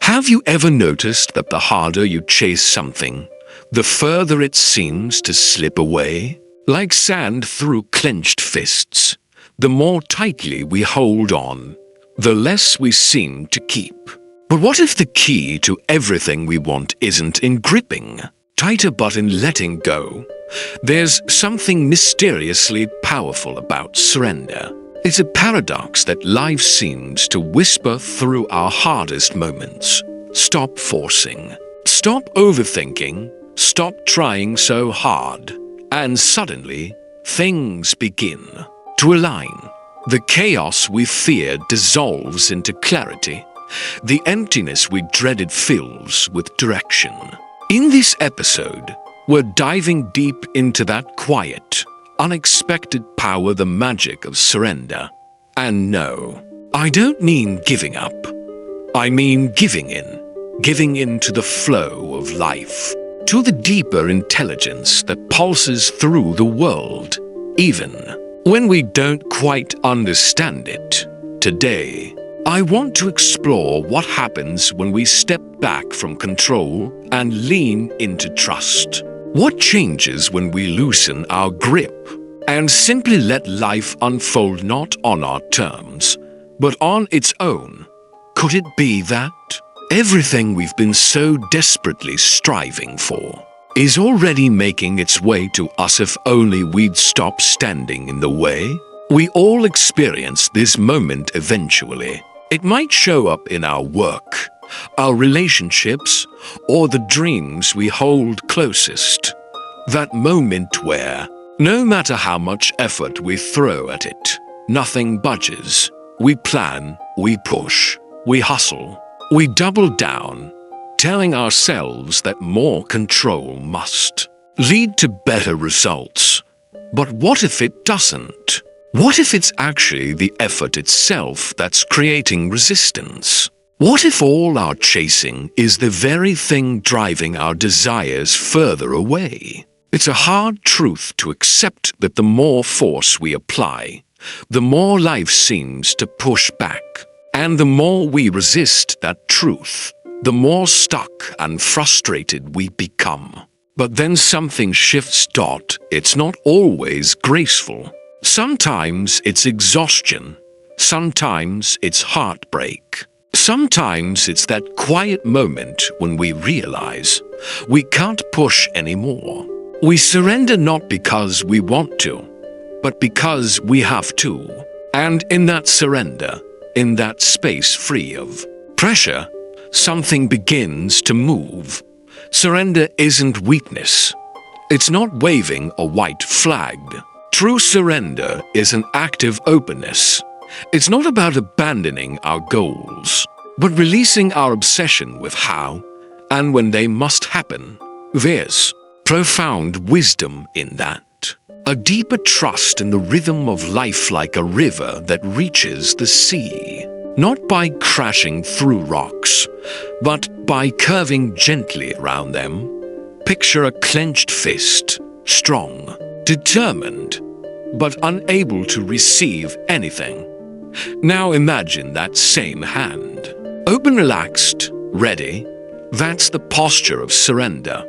Have you ever noticed that the harder you chase something, the further it seems to slip away? Like sand through clenched fists, the more tightly we hold on, the less we seem to keep. But what if the key to everything we want isn't in gripping tighter but in letting go? There's something mysteriously powerful about surrender. It's a paradox that life seems to whisper through our hardest moments. Stop forcing. Stop overthinking. Stop trying so hard. And suddenly, things begin to align. The chaos we feared dissolves into clarity. The emptiness we dreaded fills with direction. In this episode, we're diving deep into that quiet, unexpected power, the magic of surrender. And no, I don't mean giving up. I mean giving in to the flow of life, to the deeper intelligence that pulses through the world, even when we don't quite understand it. Today, I want to explore what happens when we step back from control and lean into trust. What changes when we loosen our grip and simply let life unfold not on our terms, but on its own? Could it be that everything we've been so desperately striving for is already making its way to us if only we'd stop standing in the way? We all experience this moment eventually. It might show up in our work, our relationships, or the dreams we hold closest. That moment where, no matter how much effort we throw at it, nothing budges. We plan, we push, we hustle, we double down, telling ourselves that more control must lead to better results. But what if it doesn't? What if it's actually the effort itself that's creating resistance? What if all our chasing is the very thing driving our desires further away? It's a hard truth to accept that the more force we apply, the more life seems to push back. And the more we resist that truth, the more stuck and frustrated we become. But then something shifts. It's not always graceful. Sometimes it's exhaustion. Sometimes it's heartbreak. Sometimes it's that quiet moment when we realize we can't push anymore. We surrender not because we want to, but because we have to. And in that surrender, in that space free of pressure, something begins to move. Surrender isn't weakness. It's not waving a white flag. True surrender is an active openness. It's not about abandoning our goals, but releasing our obsession with how and when they must happen. There's profound wisdom in that. A deeper trust in the rhythm of life, like a river that reaches the sea, not by crashing through rocks, but by curving gently around them. Picture a clenched fist, strong, determined, but unable to receive anything. Now imagine that same hand. Open, relaxed, ready. That's the posture of surrender.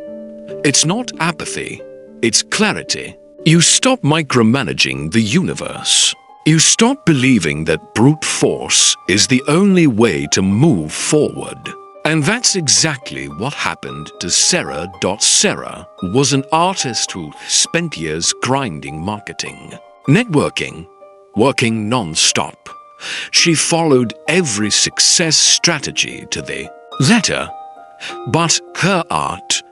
It's not apathy, it's clarity. You stop micromanaging the universe. You stop believing that brute force is the only way to move forward. And that's exactly what happened to Sarah. Sarah was an artist who spent years grinding marketing, networking, working non-stop. She followed every success strategy to the letter. But her art,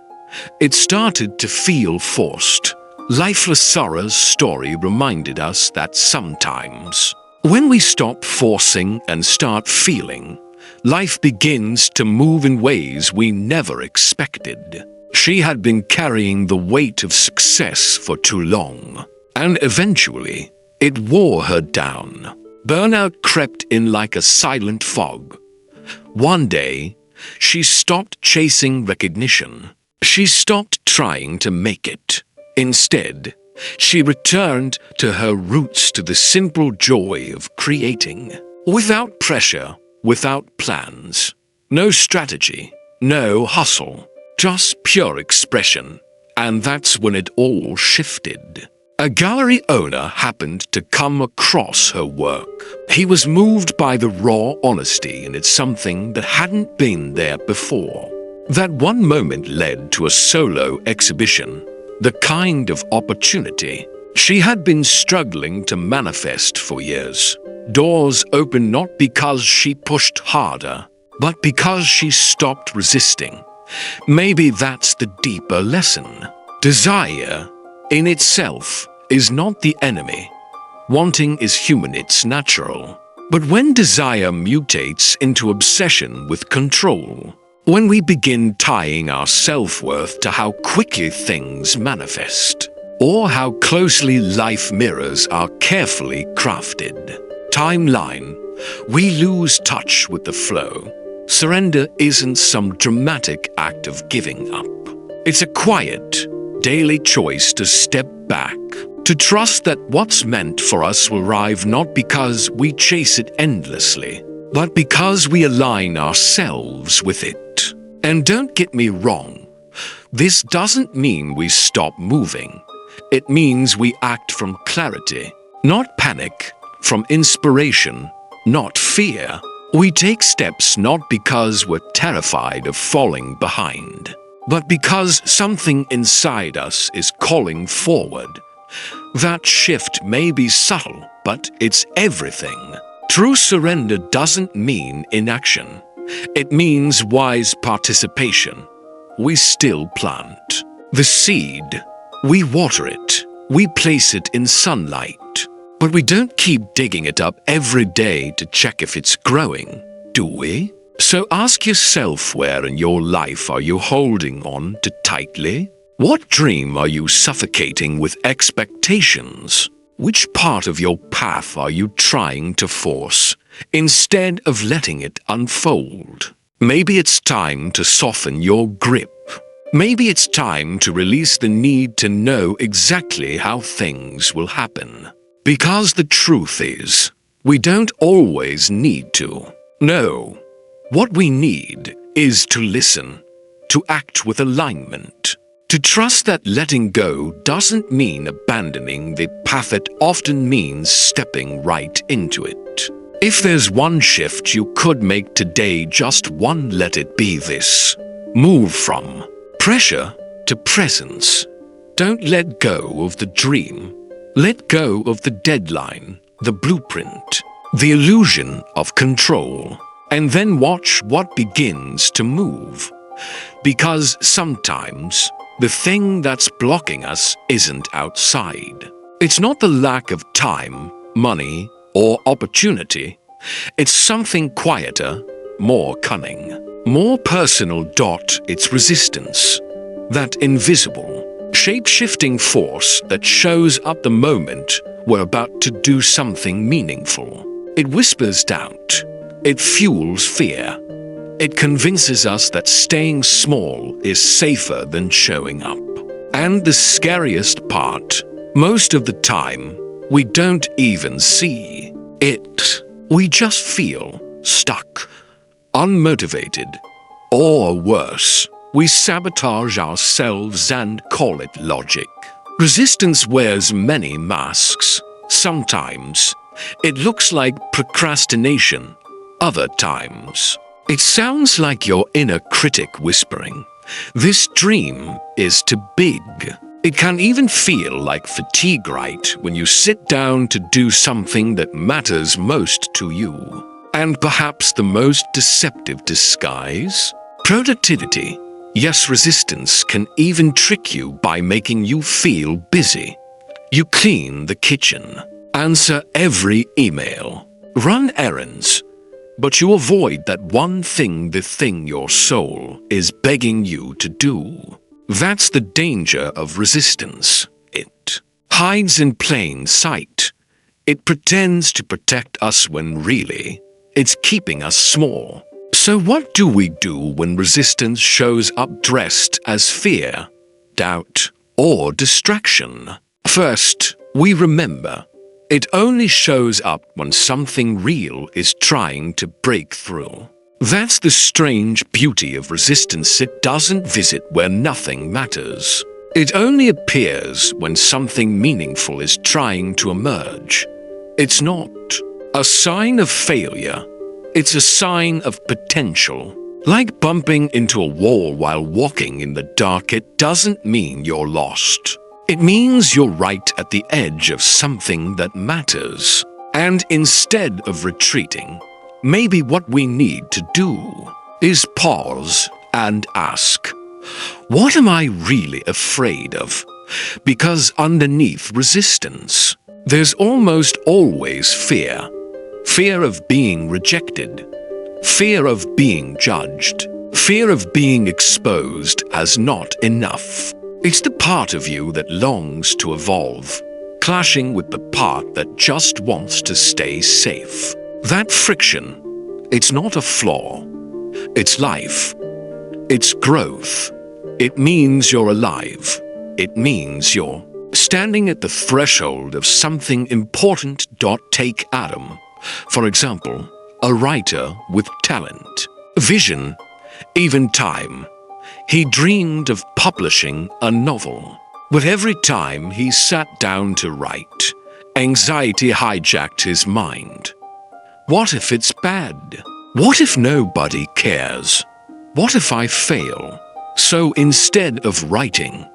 it started to feel forced. Lifeless Sarah's story reminded us that sometimes, when we stop forcing and start feeling, life begins to move in ways we never expected. She had been carrying the weight of success for too long, and eventually, it wore her down. Burnout crept in like a silent fog. One day, she stopped chasing recognition. She stopped trying to make it. Instead, she returned to her roots, to the simple joy of creating. Without pressure, without plans, No strategy, no hustle, just pure expression. And that's when it all shifted. A gallery owner happened to come across her work. He was moved by the raw honesty, and it's something that hadn't been there before. That one moment led to a solo exhibition, the kind of opportunity she had been struggling to manifest for years. Doors opened not because she pushed harder, but because she stopped resisting. Maybe that's the deeper lesson. Desire, in itself, is not the enemy. Wanting is human, it's natural. But when desire mutates into obsession with control, when we begin tying our self-worth to how quickly things manifest, or how closely life mirrors our carefully crafted timeline, we lose touch with the flow. Surrender isn't some dramatic act of giving up. It's a quiet, daily choice to step back, to trust that what's meant for us will arrive not because we chase it endlessly, but because we align ourselves with it. And don't get me wrong, this doesn't mean we stop moving. It means we act from clarity, not panic, from inspiration, not fear. We take steps not because we're terrified of falling behind, but because something inside us is calling forward. That shift may be subtle, but it's everything. True surrender doesn't mean inaction. It means wise participation. We still plant the seed. We water it. We place it in sunlight. But we don't keep digging it up every day to check if it's growing, do we? So ask yourself, where in your life are you holding on to tightly? What dream are you suffocating with expectations? Which part of your path are you trying to force instead of letting it unfold? Maybe it's time to soften your grip. Maybe it's time to release the need to know exactly how things will happen. Because the truth is, we don't always need to. No. What we need is to listen, to act with alignment, to trust that letting go doesn't mean abandoning the path. It often means stepping right into it. If there's one shift you could make today, just one, let it be this. Move from pressure to presence. Don't let go of the dream. Let go of the deadline, the blueprint, the illusion of control, and then watch what begins to move. Because sometimes the thing that's blocking us isn't outside. It's not the lack of time, money, or opportunity. It's something quieter, more cunning, more personal. It's resistance, that invisible, shape-shifting force that shows up the moment we're about to do something meaningful. It whispers doubt. It fuels fear. It convinces us that staying small is safer than showing up. And the scariest part, most of the time, we don't even see it. We just feel stuck, unmotivated, or worse, we sabotage ourselves and call it logic. Resistance wears many masks. Sometimes it looks like procrastination. Other times it sounds like your inner critic whispering, "This dream is too big." It can even feel like fatigue right when you sit down to do something that matters most to you. And perhaps the most deceptive disguise? Productivity. Yes, resistance can even trick you by making you feel busy. You clean the kitchen, answer every email, run errands, but you avoid that one thing, the thing your soul is begging you to do. That's the danger of resistance. It hides in plain sight. It pretends to protect us when really it's keeping us small. So what do we do when resistance shows up dressed as fear, doubt, or distraction? First, we remember it only shows up when something real is trying to break through. That's the strange beauty of resistance. It doesn't visit where nothing matters. It only appears when something meaningful is trying to emerge. It's not a sign of failure. It's a sign of potential. Like bumping into a wall while walking in the dark, it doesn't mean you're lost. It means you're right at the edge of something that matters. And instead of retreating, maybe what we need to do is pause and ask, what am I really afraid of? Because underneath resistance, there's almost always fear. Fear of being rejected. Fear of being judged. Fear of being exposed as not enough. It's the part of you that longs to evolve, clashing with the part that just wants to stay safe. That friction, it's not a flaw. It's life. It's growth. It means you're alive. It means you're standing at the threshold of something important. Take Adam, for example, a writer with talent, vision, even time. He dreamed of publishing a novel. But every time he sat down to write, anxiety hijacked his mind. What if it's bad? What if nobody cares? What if I fail? So instead of writing,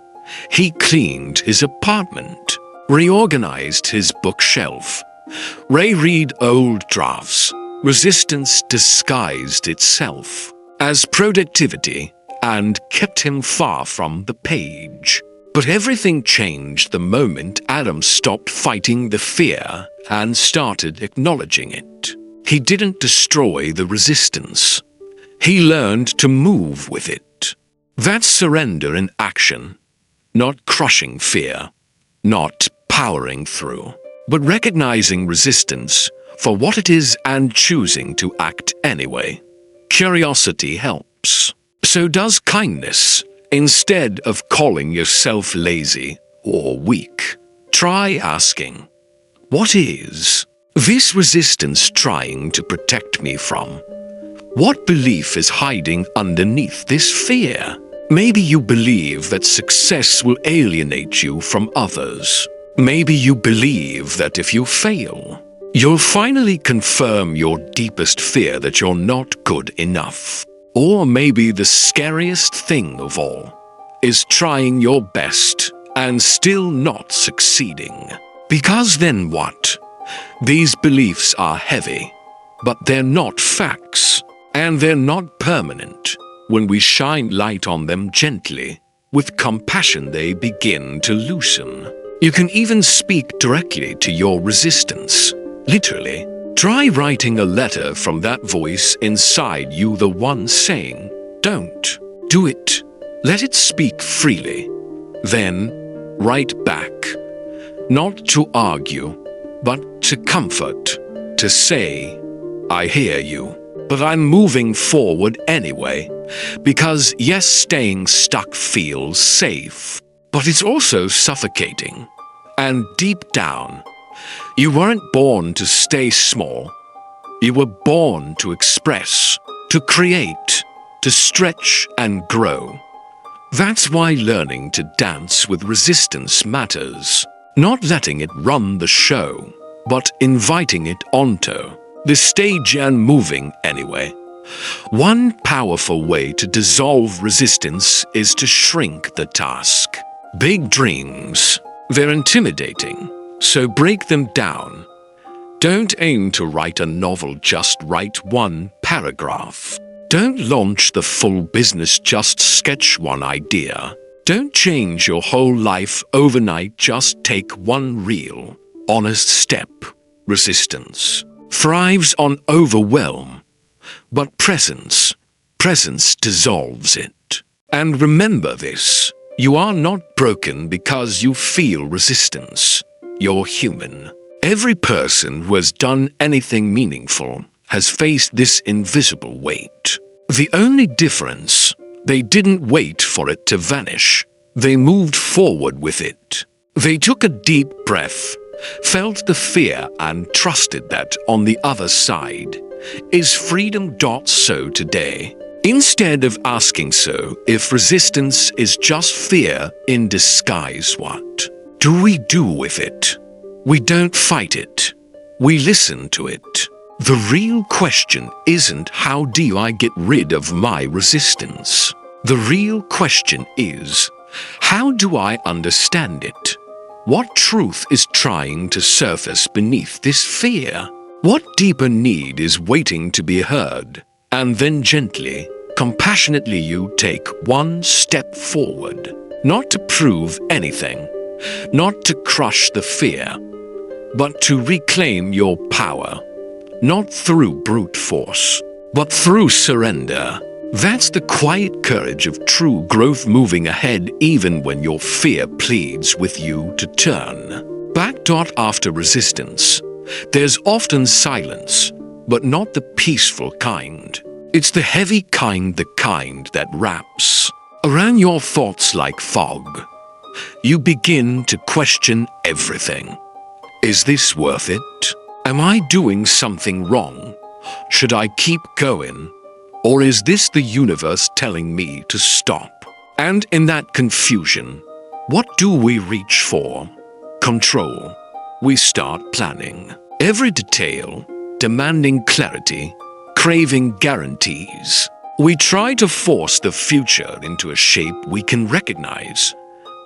he cleaned his apartment, reorganized his bookshelf, reread old drafts. Resistance disguised itself as productivity and kept him far from the page. But everything changed the moment Adam stopped fighting the fear and started acknowledging it. He didn't destroy the resistance. He learned to move with it. That's surrender in action, not crushing fear, not powering through, but recognizing resistance for what it is and choosing to act anyway. Curiosity helps. So does kindness. Instead of calling yourself lazy or weak, try asking, what is this resistance trying to protect me from? What belief is hiding underneath this fear? Maybe you believe that success will alienate you from others. Maybe you believe that if you fail, you'll finally confirm your deepest fear that you're not good enough. Or maybe the scariest thing of all is trying your best and still not succeeding. Because then what? These beliefs are heavy, but they're not facts, and they're not permanent. When we shine light on them gently, with compassion they begin to loosen. You can even speak directly to your resistance. Literally, try writing a letter from that voice inside you, the one saying, don't do it. Let it speak freely. Then, write back. Not to argue, but to comfort. To say, I hear you, but I'm moving forward anyway. Because yes, staying stuck feels safe, but it's also suffocating. And deep down, you weren't born to stay small. You were born to express, to create, to stretch and grow. That's why learning to dance with resistance matters. Not letting it run the show, but inviting it onto the stage and moving anyway. One powerful way to dissolve resistance is to shrink the task. Big dreams, they're intimidating. So break them down. Don't aim to write a novel, just write one paragraph. Don't launch the full business, just sketch one idea. Don't change your whole life overnight, just take one real, honest step. Resistance thrives on overwhelm, but presence dissolves it. And remember this, you are not broken because you feel resistance. You're human. Every person who has done anything meaningful has faced this invisible weight. The only difference, they didn't wait for it to vanish. They moved forward with it. They took a deep breath, felt the fear and trusted that on the other side is freedom. So today, instead of asking so if resistance is just fear in disguise, what do we do with it? We don't fight it. We listen to it. The real question isn't how do I get rid of my resistance? The real question is, how do I understand it? What truth is trying to surface beneath this fear? What deeper need is waiting to be heard? And then gently, compassionately you take one step forward, not to prove anything, not to crush the fear, but to reclaim your power, not through brute force, but through surrender. That's the quiet courage of true growth, moving ahead even when your fear pleads with you to turn back. After resistance, there's often silence, but not the peaceful kind. It's the heavy kind, the kind that wraps around your thoughts like fog. You begin to question everything. Is this worth it? Am I doing something wrong? Should I keep going? Or is this the universe telling me to stop? And in that confusion, what do we reach for? Control. We start planning every detail, demanding clarity, craving guarantees. We try to force the future into a shape we can recognize.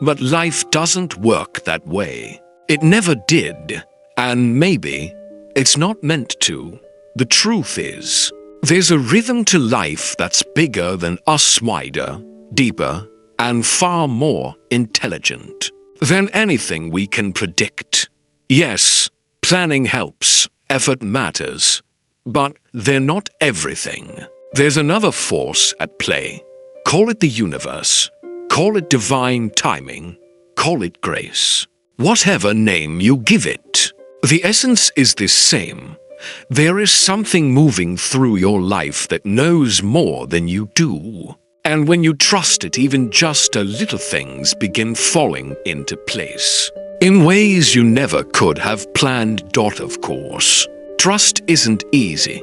But life doesn't work that way. It never did. And maybe it's not meant to. The truth is, there's a rhythm to life that's bigger than us, wider, deeper, and far more intelligent than anything we can predict. Yes, planning helps, effort matters, but they're not everything. There's another force at play. Call it the universe, call it divine timing, call it grace. Whatever name you give it, the essence is the same. There is something moving through your life that knows more than you do. And when you trust it, even just a little, things begin falling into place in ways you never could have planned. Of course, trust isn't easy.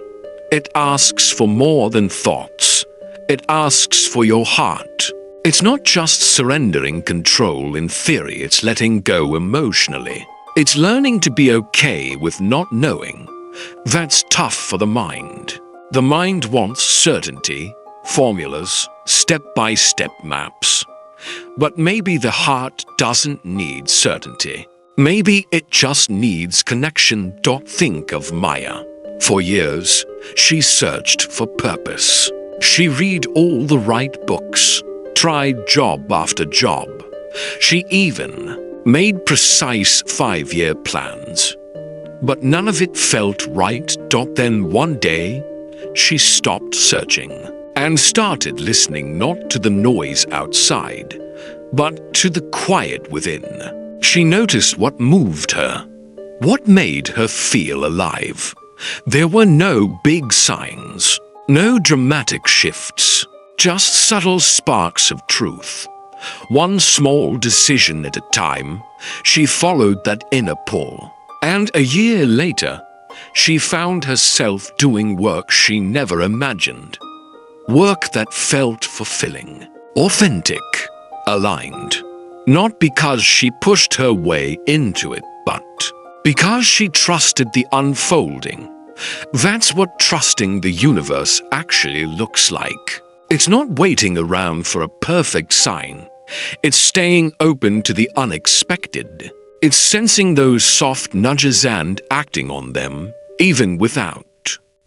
It asks for more than thoughts. It asks for your heart. It's not just surrendering control in theory, it's letting go emotionally. It's learning to be okay with not knowing. That's tough for the mind. The mind wants certainty, formulas, step-by-step maps. But maybe the heart doesn't need certainty. Maybe it just needs connection. Think of Maya. For years, she searched for purpose. She read all the right books, tried job after job. She even made precise 5-year plans. But none of it felt right. Then one day, she stopped searching and started listening, not to the noise outside, but to the quiet within. She noticed what moved her, what made her feel alive. There were no big signs, no dramatic shifts, just subtle sparks of truth. One small decision at a time, she followed that inner pull. And a year later, she found herself doing work she never imagined. Work that felt fulfilling, authentic, aligned. Not because she pushed her way into it, but because she trusted the unfolding. That's what trusting the universe actually looks like. It's not waiting around for a perfect sign. It's staying open to the unexpected. It's sensing those soft nudges and acting on them, even without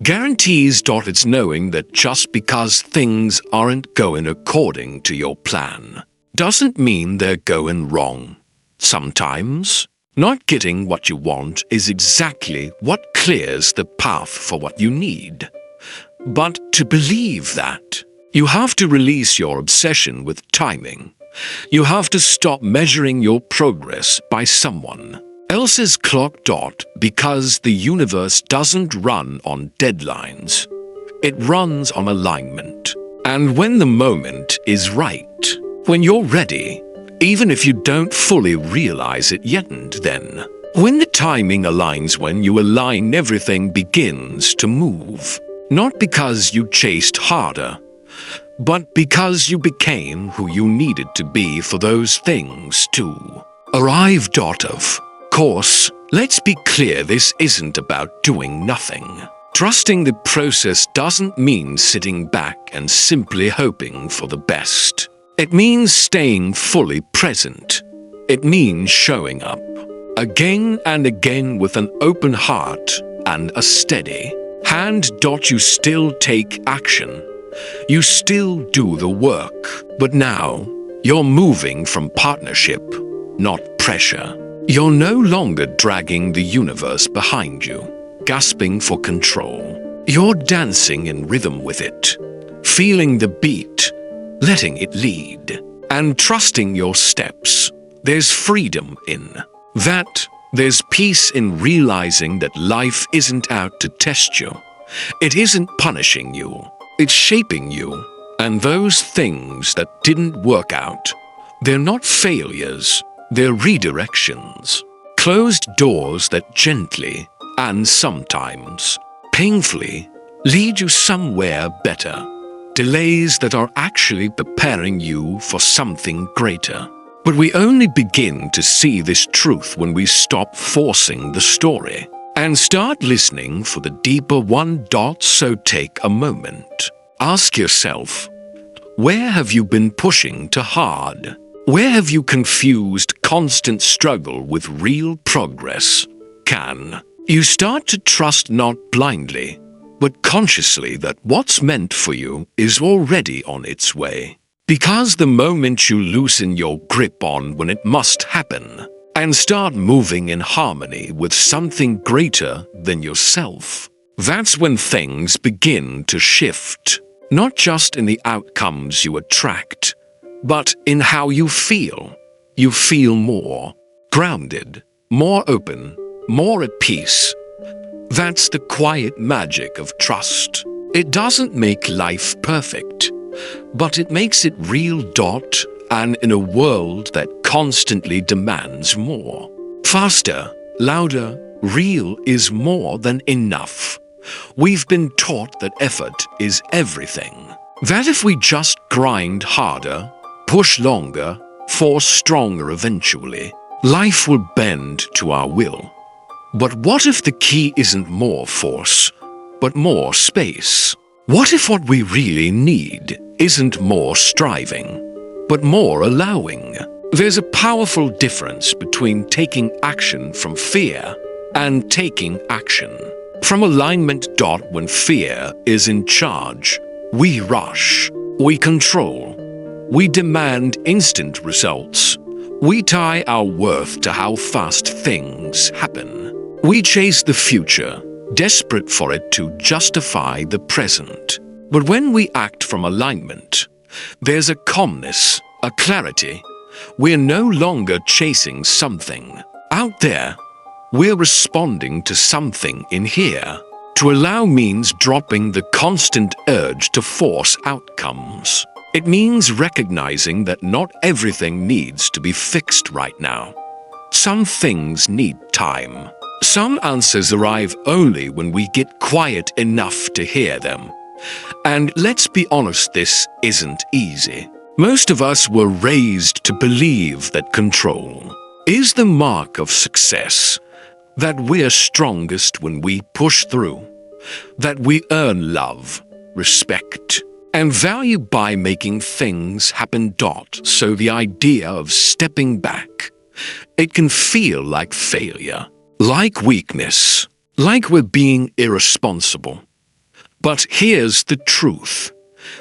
guarantees. It's knowing that just because things aren't going according to your plan, doesn't mean they're going wrong. Sometimes, not getting what you want is exactly what clears the path for what you need. But to believe that, you have to release your obsession with timing. You have to stop measuring your progress by someone else's clock. Because the universe doesn't run on deadlines. It runs on alignment. And when the moment is right, when you're ready, even if you don't fully realize it yet, then When the timing aligns, when you align, everything begins to move. Not because you chased harder, but because you became who you needed to be for those things to arrive. Of course, let's be clear, this isn't about doing nothing. Trusting the process doesn't mean sitting back and simply hoping for the best. It means staying fully present. It means showing up again and again with an open heart and a steady hand. You still take action. You still do the work. But now, you're moving from partnership, not pressure. You're no longer dragging the universe behind you, gasping for control. You're dancing in rhythm with it, feeling the beat, letting it lead, and trusting your steps. There's freedom in that. There's peace in realizing that life isn't out to test you. It isn't punishing you. It's shaping you. And those things that didn't work out, they're not failures. They're redirections. Closed doors that gently, and sometimes painfully, lead you somewhere better. Delays that are actually preparing you for something greater. But we only begin to see this truth when we stop forcing the story and start listening for the deeper one. So take a moment. Ask yourself, where have you been pushing too hard? Where have you confused constant struggle with real progress? Can you start to trust not blindly, but consciously that what's meant for you is already on its way? Because the moment you loosen your grip on when it must happen and start moving in harmony with something greater than yourself, that's when things begin to shift, not just in the outcomes you attract, but in how you feel. You feel more grounded, more open, more at peace. That's the quiet magic of trust. It doesn't make life perfect, but it makes it real. And in a world that constantly demands more, faster, louder, real is more than enough. We've been taught that effort is everything. That if we just grind harder, push longer, force stronger, eventually, life will bend to our will. But what if the key isn't more force, but more space? What if what we really need isn't more striving, but more allowing? There's a powerful difference between taking action from fear and taking action from alignment. When fear is in charge, we rush, we control, we demand instant results. We tie our worth to how fast things happen. We chase the future, desperate for it to justify the present. But when we act from alignment, there's a calmness, a clarity. We're no longer chasing something out there. We're responding to something in here. To allow means dropping the constant urge to force outcomes. It means recognizing that not everything needs to be fixed right now. Some things need time. Some answers arrive only when we get quiet enough to hear them. And let's be honest, this isn't easy. Most of us were raised to believe that control is the mark of success, that we're strongest when we push through, that we earn love, respect, and value by making things happen. So the idea of stepping back, it can feel like failure, like weakness, like we're being irresponsible. But here's the truth.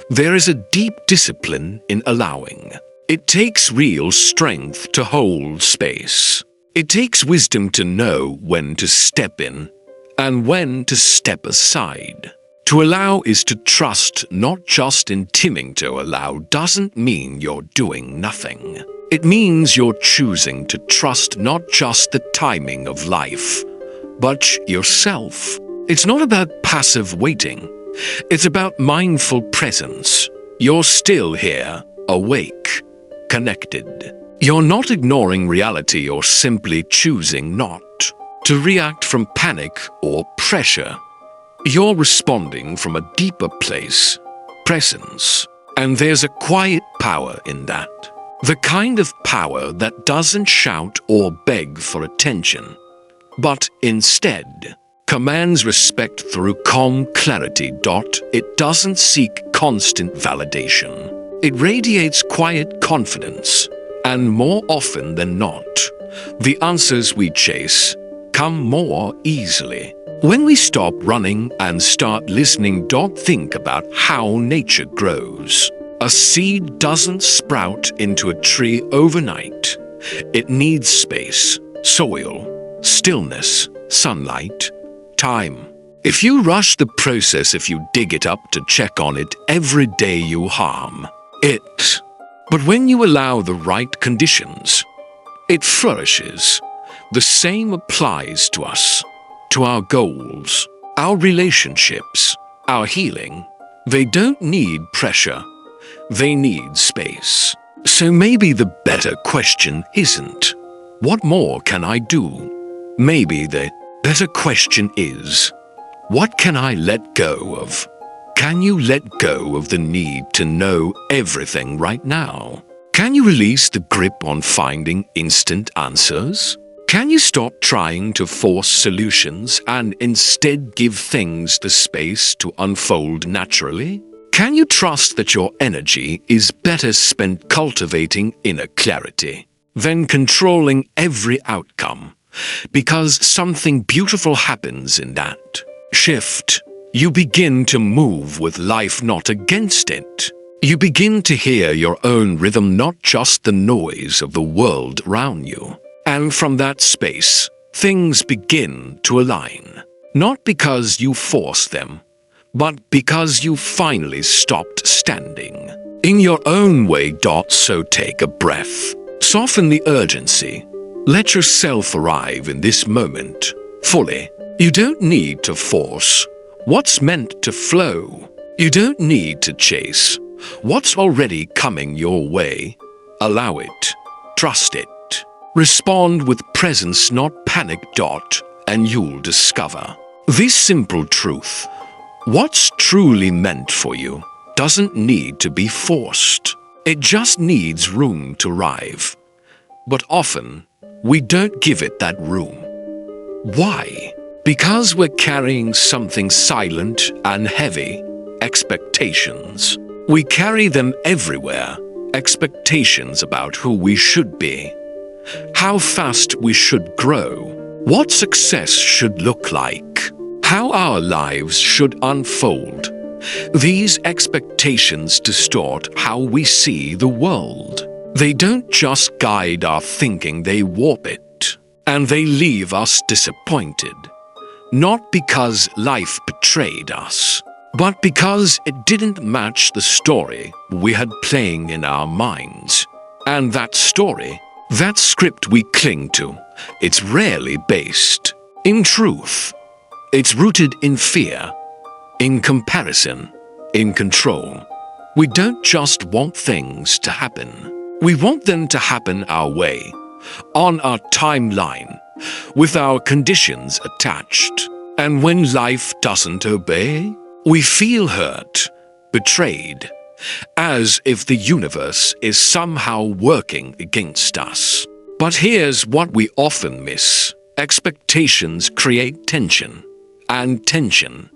There is a deep discipline in allowing. It takes real strength to hold space. It takes wisdom to know when to step in and when to step aside. To allow is to trust, not just in timing. To allow doesn't mean you're doing nothing. It means you're choosing to trust not just the timing of life, but yourself. It's not about passive waiting. It's about mindful presence. You're still here, awake, connected. You're not ignoring reality or simply choosing not to react from panic or pressure. You're responding from a deeper place, presence. And there's a quiet power in that. The kind of power that doesn't shout or beg for attention, but instead commands respect through calm clarity. It doesn't seek constant validation. It radiates quiet confidence, and more often than not, the answers we chase come more easily when we stop running and start listening. Think about how nature grows. A seed doesn't sprout into a tree overnight. It needs space, soil, stillness, sunlight, time. If you rush the process, if you dig it up to check on it every day, you harm it. But when you allow the right conditions, it flourishes. The same applies to us, to our goals, our relationships, our healing. They don't need pressure. They need space. So maybe the better question isn't, what more can I do? Maybe the better question is, what can I let go of? Can you let go of the need to know everything right now? Can you release the grip on finding instant answers? Can you stop trying to force solutions and instead give things the space to unfold naturally? Can you trust that your energy is better spent cultivating inner clarity than controlling every outcome? Because something beautiful happens in that shift. You begin to move with life, not against it. You begin to hear your own rhythm, not just the noise of the world around you. And from that space, things begin to align. Not because you force them, but because you finally stopped standing in your own way. So take a breath. Soften the urgency. Let yourself arrive in this moment fully. You don't need to force what's meant to flow. You don't need to chase what's already coming your way. Allow it. Trust it. Respond with presence, not panic. And you'll discover this simple truth. What's truly meant for you doesn't need to be forced. It just needs room to arrive. But often, we don't give it that room. Why? Because we're carrying something silent and heavy, expectations. We carry them everywhere, expectations about who we should be, how fast we should grow, what success should look like, how our lives should unfold. These expectations distort how we see the world. They don't just guide our thinking, they warp it. And they leave us disappointed. Not because life betrayed us, but because it didn't match the story we had playing in our minds. And that story, that script we cling to, it's rarely based in truth. It's rooted in fear, in comparison, in control. We don't just want things to happen. We want them to happen our way, on our timeline, with our conditions attached. And when life doesn't obey, we feel hurt, betrayed, as if the universe is somehow working against us. But here's what we often miss. Expectations create tension, and tension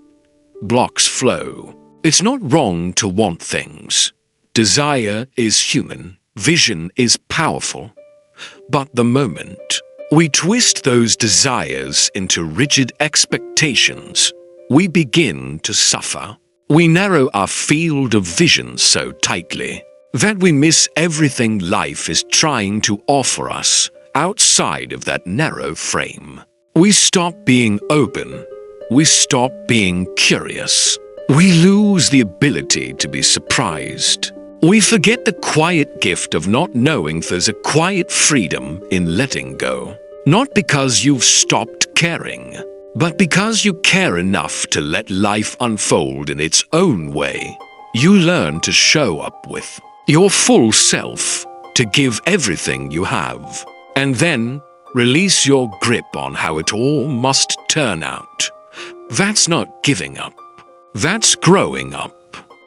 blocks flow. It's not wrong to want things. Desire is human, vision is powerful. But the moment we twist those desires into rigid expectations, we begin to suffer. We narrow our field of vision so tightly that we miss everything life is trying to offer us outside of that narrow frame. We stop being open. We stop being curious. We lose the ability to be surprised. We forget the quiet gift of not knowing. There's a quiet freedom in letting go. Not because you've stopped caring, but because you care enough to let life unfold in its own way. You learn to show up with your full self, to give everything you have, and then release your grip on how it all must turn out. That's not giving up. That's growing up.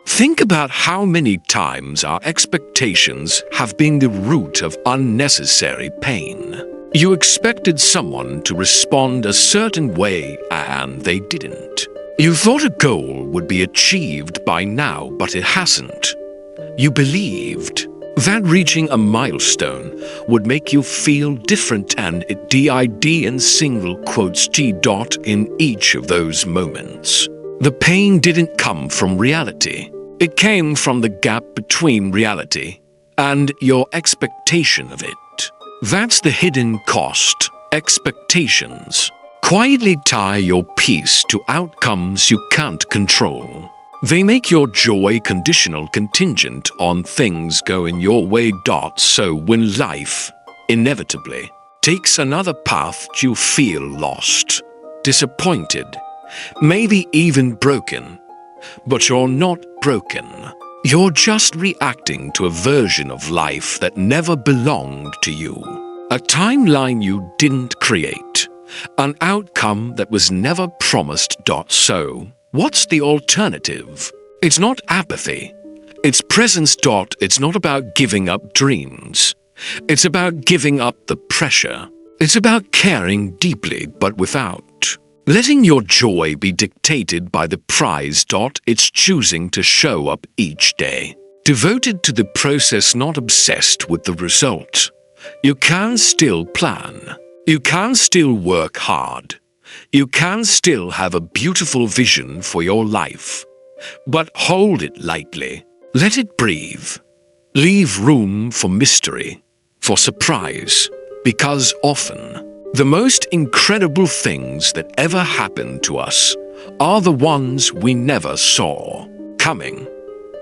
Think about how many times our expectations have been the root of unnecessary pain. You expected someone to respond a certain way and they didn't. You thought a goal would be achieved by now, but it hasn't. You believed that reaching a milestone would make you feel different, and it did in single quotes T. in each of those moments. The pain didn't come from reality. It came from the gap between reality and your expectation of it. That's the hidden cost. Expectations quietly tie your peace to outcomes you can't control. They make your joy conditional, contingent on things going your way. So when life inevitably takes another path, you feel lost, disappointed, maybe even broken. But you're not broken. You're just reacting to a version of life that never belonged to you. A timeline you didn't create. An outcome that was never promised. So, what's the alternative? It's not apathy. It's presence. It's not about giving up dreams. It's about giving up the pressure. It's about caring deeply but without letting your joy be dictated by the prize. It's choosing to show up each day, devoted to the process, not obsessed with the result. You can still plan. You can still work hard. You can still have a beautiful vision for your life. But hold it lightly. Let it breathe. Leave room for mystery, for surprise, because often the most incredible things that ever happened to us are the ones we never saw coming.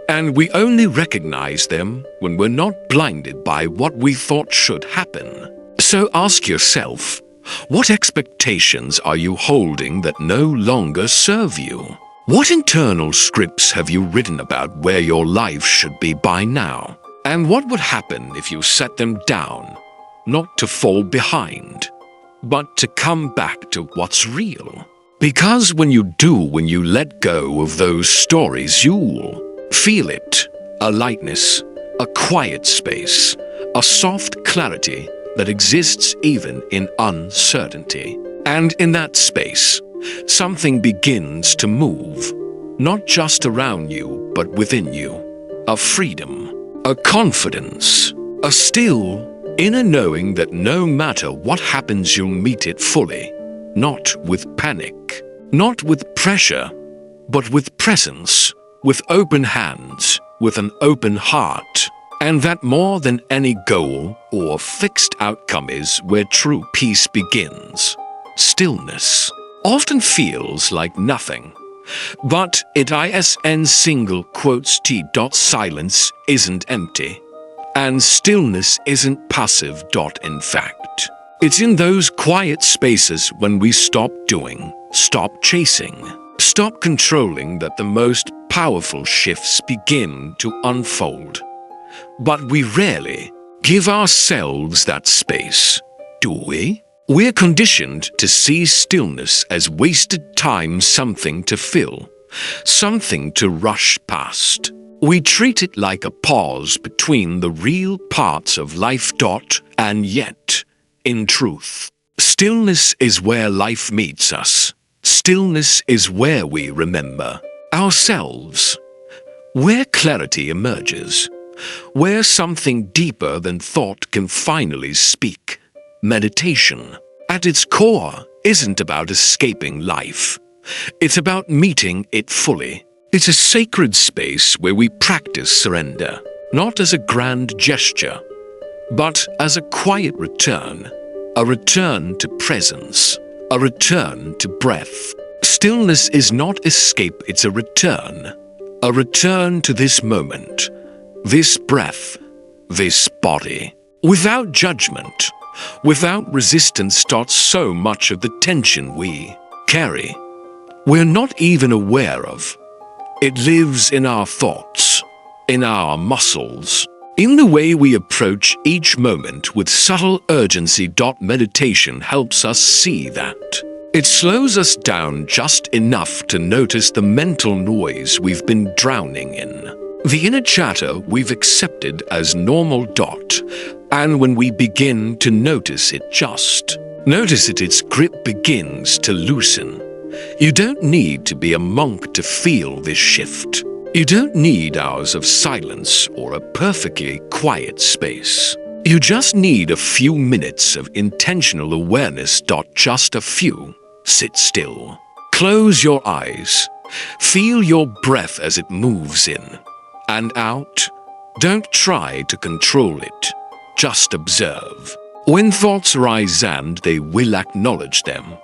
And we only recognize them when we're not blinded by what we thought should happen. So ask yourself, what expectations are you holding that no longer serve you? What internal scripts have you written about where your life should be by now? And what would happen if you set them down, not to fall behind, but to come back to what's real? Because when you let go of those stories, you'll feel it. A lightness, a quiet space, a soft clarity that exists even in uncertainty. And in that space, something begins to move, not just around you, but within you. A freedom, a confidence, a still inner knowing that no matter what happens, you'll meet it fully, not with panic, not with pressure, but with presence, with open hands, with an open heart. And that more than any goal or fixed outcome is where true peace begins. Stillness often feels like nothing, but it in single quotes T. Silence isn't empty. And stillness isn't passive. In fact, it's in those quiet spaces when we stop doing, stop chasing, stop controlling, that the most powerful shifts begin to unfold. But we rarely give ourselves that space, do we? We're conditioned to see stillness as wasted time, something to fill, something to rush past. We treat it like a pause between the real parts of life. And yet, in truth, stillness is where life meets us. Stillness is where we remember ourselves, where clarity emerges, where something deeper than thought can finally speak. Meditation, at its core, isn't about escaping life. It's about meeting it fully. It's a sacred space where we practice surrender, not as a grand gesture, but as a quiet return, a return to presence, a return to breath. Stillness is not escape, it's a return to this moment, this breath, this body, without judgment, without resistance. So much of the tension we carry, we're not even aware of. It lives in our thoughts, in our muscles, In the way we approach each moment with subtle urgency. Meditation helps us see that. It slows us down just enough to notice the mental noise we've been drowning in. The inner chatter we've accepted as normal. And when we begin to notice it, its grip begins to loosen. You don't need to be a monk to feel this shift. You don't need hours of silence or a perfectly quiet space. You just need a few minutes of intentional awareness. Just a few. Sit still. Close your eyes. Feel your breath as it moves in and out. Don't try to control it. Just observe. When thoughts rise, and they will, acknowledge them,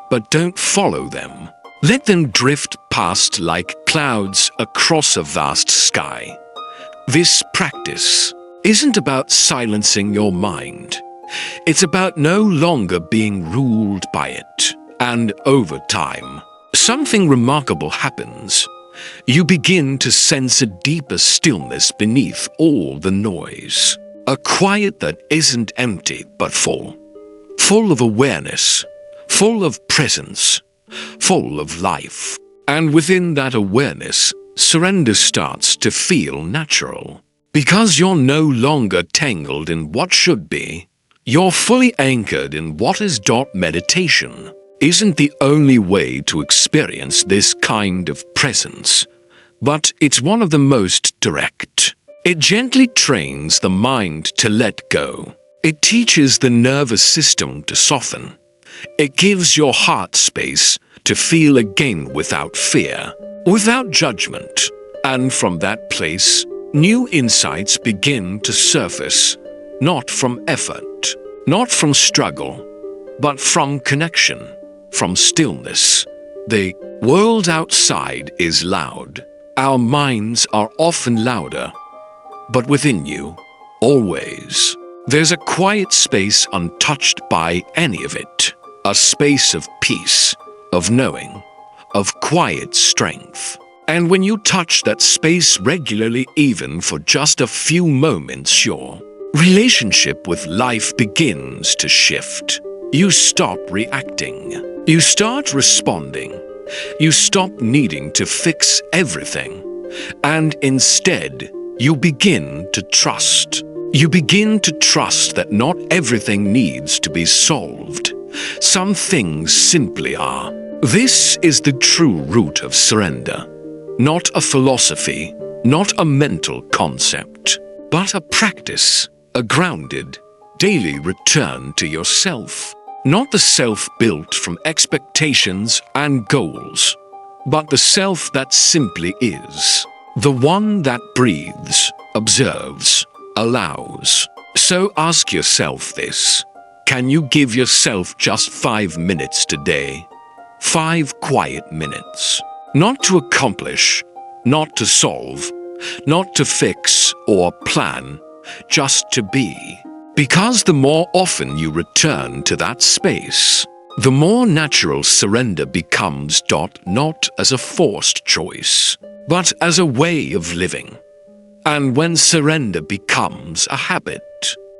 but don't follow them. Let them drift past like clouds across a vast sky. This practice isn't about silencing your mind. It's about no longer being ruled by it. And over time, something remarkable happens. You begin to sense a deeper stillness beneath all the noise. A quiet that isn't empty but full. Full of awareness, full of presence, full of life. And within that awareness, surrender starts to feel natural. Because you're no longer tangled in what should be, you're fully anchored in what is. Meditation isn't the only way to experience this kind of presence, but it's one of the most direct. It gently trains the mind to let go. It teaches the nervous system to soften. It gives your heart space to feel again without fear, without judgment. And from that place, new insights begin to surface, not from effort, not from struggle, but from connection, from stillness. The world outside is loud. Our minds are often louder. But within you, always, there's a quiet space untouched by any of it. A space of peace, of knowing, of quiet strength. And when you touch that space regularly, even for just a few moments, your relationship with life begins to shift. You stop reacting. You start responding. You stop needing to fix everything. And instead, you begin to trust. You begin to trust that not everything needs to be solved. Some things simply are. This is the true root of surrender. Not a philosophy, not a mental concept, but a practice, a grounded, daily return to yourself. Not the self built from expectations and goals, but the self that simply is. The one that breathes, observes, allows. So ask yourself this. Can you give yourself just 5 minutes today? 5 quiet minutes. Not to accomplish, not to solve, not to fix or plan, just to be. Because the more often you return to that space, the more natural surrender becomes. Not as a forced choice, but as a way of living. And when surrender becomes a habit,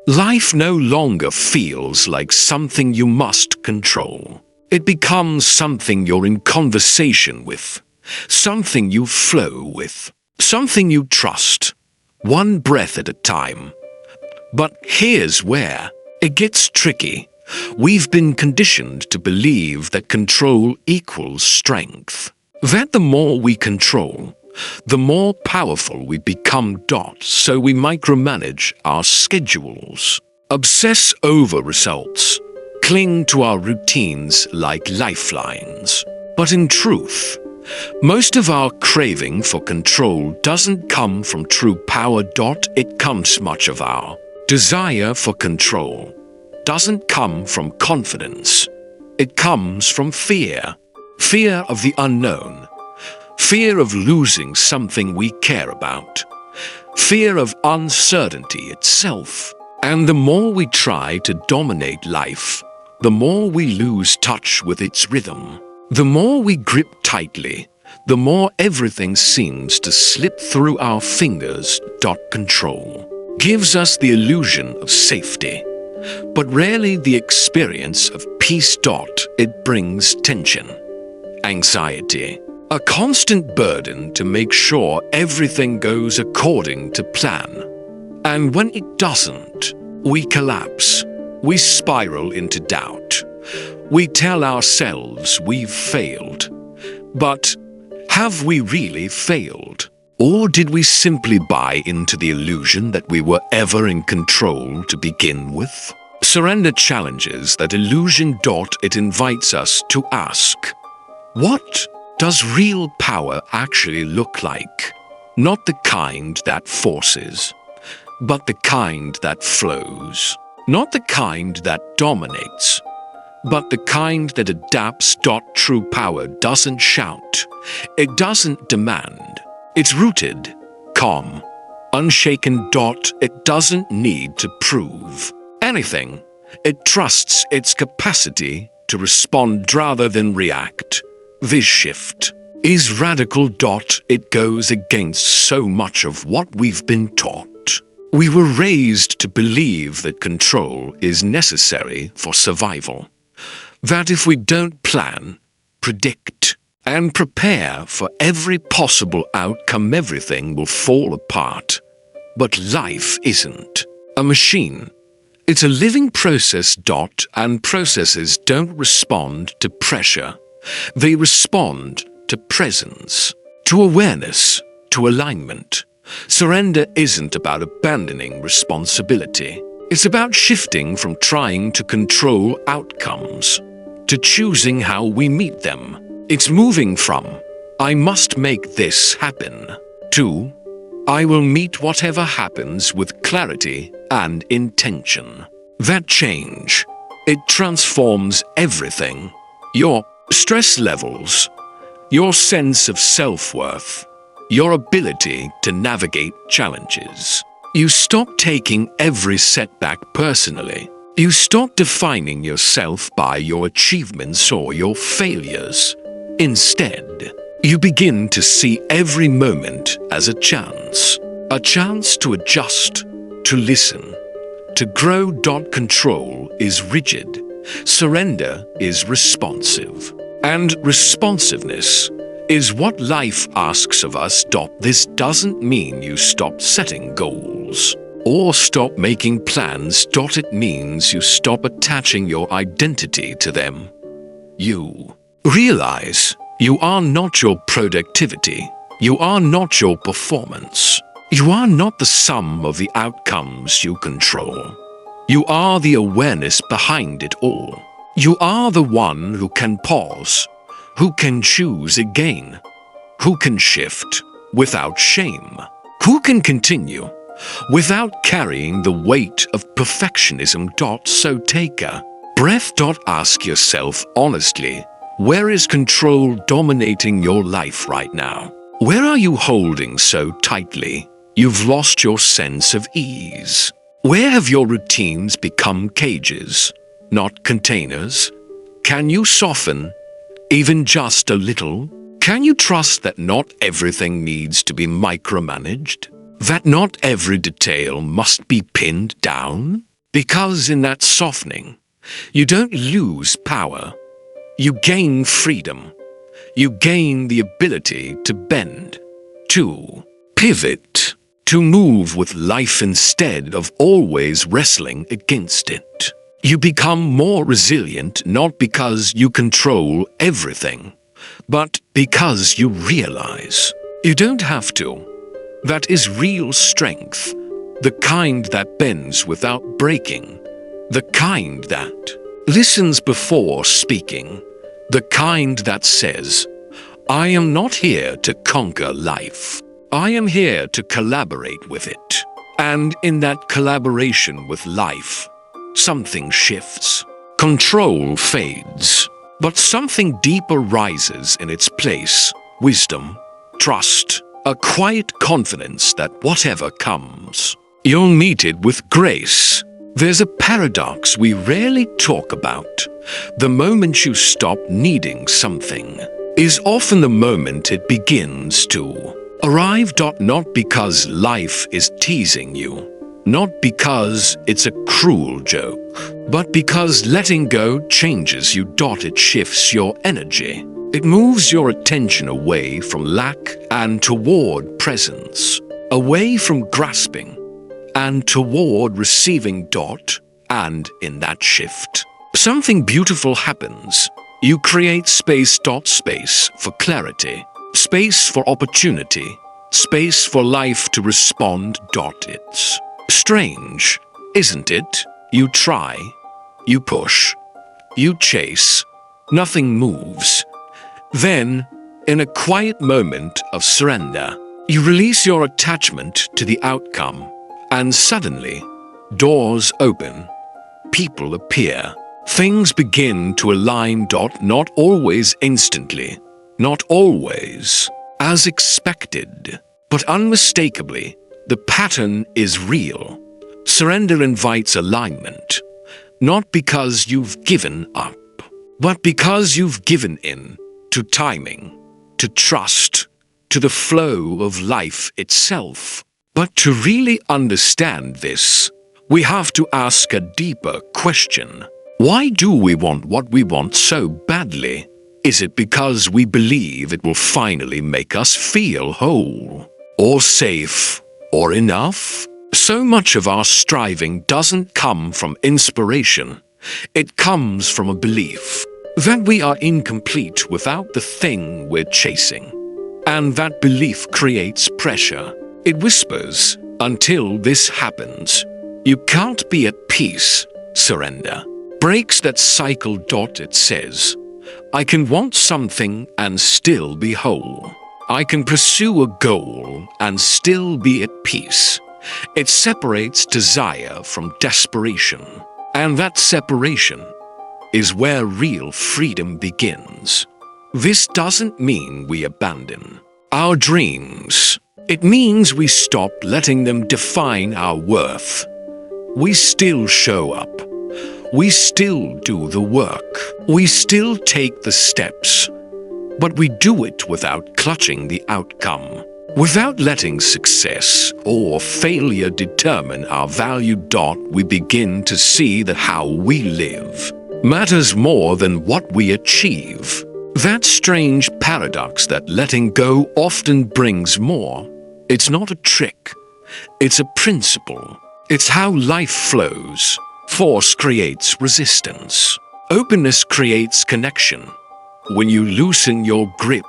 life no longer feels like something you must control. It becomes something you're in conversation with, something you flow with, something you trust, one breath at a time. But here's where it gets tricky. We've been conditioned to believe that control equals strength. That the more we control, the more powerful we become. So we micromanage our schedules, obsess over results, cling to our routines like lifelines. But in truth, most of our craving for control doesn't come from true power. It comes much of our desire for control doesn't come from confidence. It comes from fear. Fear of the unknown. Fear of losing something we care about. Fear of uncertainty itself. And the more we try to dominate life, the more we lose touch with its rhythm. The more we grip tightly, the more everything seems to slip through our fingers. Control. gives us the illusion of safety, but rarely the experience of peace. It brings tension, anxiety, a constant burden to make sure everything goes according to plan. And when it doesn't, we collapse, we spiral into doubt. We tell ourselves we've failed. But have we really failed? Or did we simply buy into the illusion that we were ever in control to begin with? Surrender challenges that illusion. It invites us to ask, what does real power actually look like? Not the kind that forces, but the kind that flows. Not the kind that dominates, but the kind that adapts. True power doesn't shout. It doesn't demand. It's rooted, calm, unshaken. It doesn't need to prove anything. It trusts its capacity to respond rather than react. This shift is radical. It goes against so much of what we've been taught. We were raised to believe that control is necessary for survival. That if we don't plan, predict, and prepare for every possible outcome, everything will fall apart. But life isn't a machine. It's a living process. And processes don't respond to pressure. They respond to presence, to awareness, to alignment. Surrender isn't about abandoning responsibility. It's about shifting from trying to control outcomes to choosing how we meet them. It's moving from, I must make this happen, to, I will meet whatever happens with clarity and intention. That change, it transforms everything. Your stress levels, your sense of self-worth, your ability to navigate challenges. You stop taking every setback personally. You stop defining yourself by your achievements or your failures. Instead, you begin to see every moment as a chance to adjust, to listen, to grow. Control is rigid. Surrender is responsive. And responsiveness is what life asks of us. This doesn't mean you stop setting goals or stop making plans. It means you stop attaching your identity to them. You realize you are not your productivity. You are not your performance. You are not the sum of the outcomes you control. You are the awareness behind it all. You are the one who can pause, who can choose again, who can shift without shame, who can continue without carrying the weight of perfectionism. So take a breath. Ask yourself honestly, where is control dominating your life right now? Where are you holding so tightly you've lost your sense of ease? Where have your routines become cages, not containers? Can you soften, even just a little? Can you trust that not everything needs to be micromanaged? That not every detail must be pinned down? Because in that softening, you don't lose power. You gain freedom. You gain the ability to bend, to pivot, to move with life instead of always wrestling against it. You become more resilient not because you control everything, but because you realize you don't have to. That is real strength, the kind that bends without breaking, the kind that listens before speaking, the kind that says, I am not here to conquer life. I am here to collaborate with it. And in that collaboration with life, something shifts. Control fades, but something deeper rises in its place. Wisdom, trust, a quiet confidence that whatever comes, you'll meet it with grace. There's a paradox we rarely talk about. The moment you stop needing something is often the moment it begins to arrive. Not because life is teasing you, Not because it's a cruel joke, but because letting go changes you. It shifts your energy. It moves your attention away from lack and toward presence, away from grasping and toward receiving. And in that shift, something beautiful happens. You create space. Space for clarity, space for opportunity, space for life to respond. It's strange, isn't it? You try, you push, you chase, nothing moves. Then, in a quiet moment of surrender, you release your attachment to the outcome, and suddenly, doors open, people appear, things begin to align. Not always instantly, not always as expected, but unmistakably, the pattern is real. Surrender invites alignment, not because you've given up, but because you've given in to timing, to trust, to the flow of life itself. But to really understand this, we have to ask a deeper question. Why do we want what we want so badly? Is it because we believe it will finally make us feel whole, or safe, or enough? So much of our striving doesn't come from inspiration. It comes from a belief that we are incomplete without the thing we're chasing. And that belief creates pressure. It whispers, until this happens, you can't be at peace. Surrender breaks that cycle. It says, I can want something and still be whole. I can pursue a goal and still be at peace. It separates desire from desperation. And that separation is where real freedom begins. This doesn't mean we abandon our dreams. It means we stop letting them define our worth. We still show up. We still do the work. We still take the steps. But we do it without clutching the outcome, without letting success or failure determine our value. We begin to see that how we live matters more than what we achieve. That strange paradox that letting go often brings more. It's not a trick. It's a principle. It's how life flows. Force creates resistance. Openness creates connection. When you loosen your grip,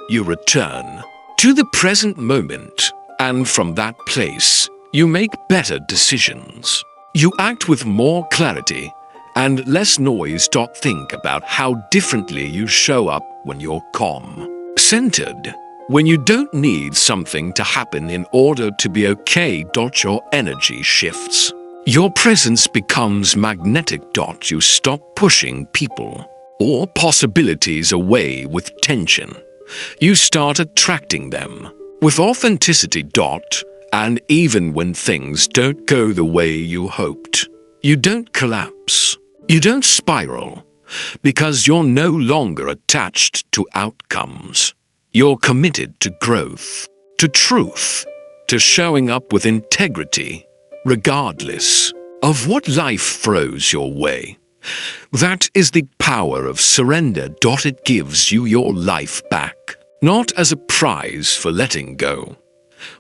you return to the present moment, and from that place, you make better decisions. You act with more clarity and less noise. Think about how differently you show up when you're calm, centered, when you don't need something to happen in order to be okay. Your energy shifts. Your presence becomes magnetic. You stop pushing people or possibilities away with tension. You start attracting them with authenticity. And even when things don't go the way you hoped, you don't collapse. You don't spiral, because you're no longer attached to outcomes. You're committed to growth, to truth, to showing up with integrity, regardless of what life throws your way. That is the power of surrender. It gives you your life back, not as a prize for letting go,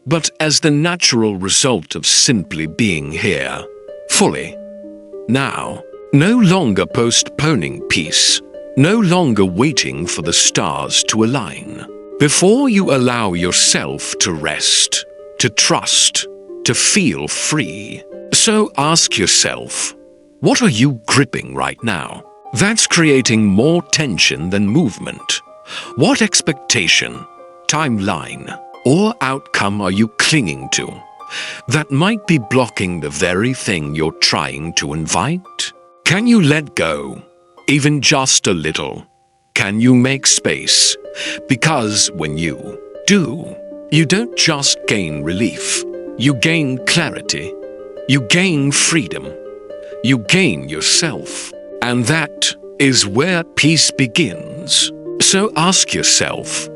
but as the natural result of simply being here, fully, now. No longer postponing peace, no longer waiting for the stars to align. Before you allow yourself to rest, to trust, to feel free. So ask yourself, what are you gripping right now that's creating more tension than movement? What expectation, timeline, or outcome are you clinging to that might be blocking the very thing you're trying to invite? Can you let go, even just a little? Can you make space? Because when you do, you don't just gain relief. You gain clarity. You gain freedom. You gain yourself. And that is where peace begins. So ask yourself,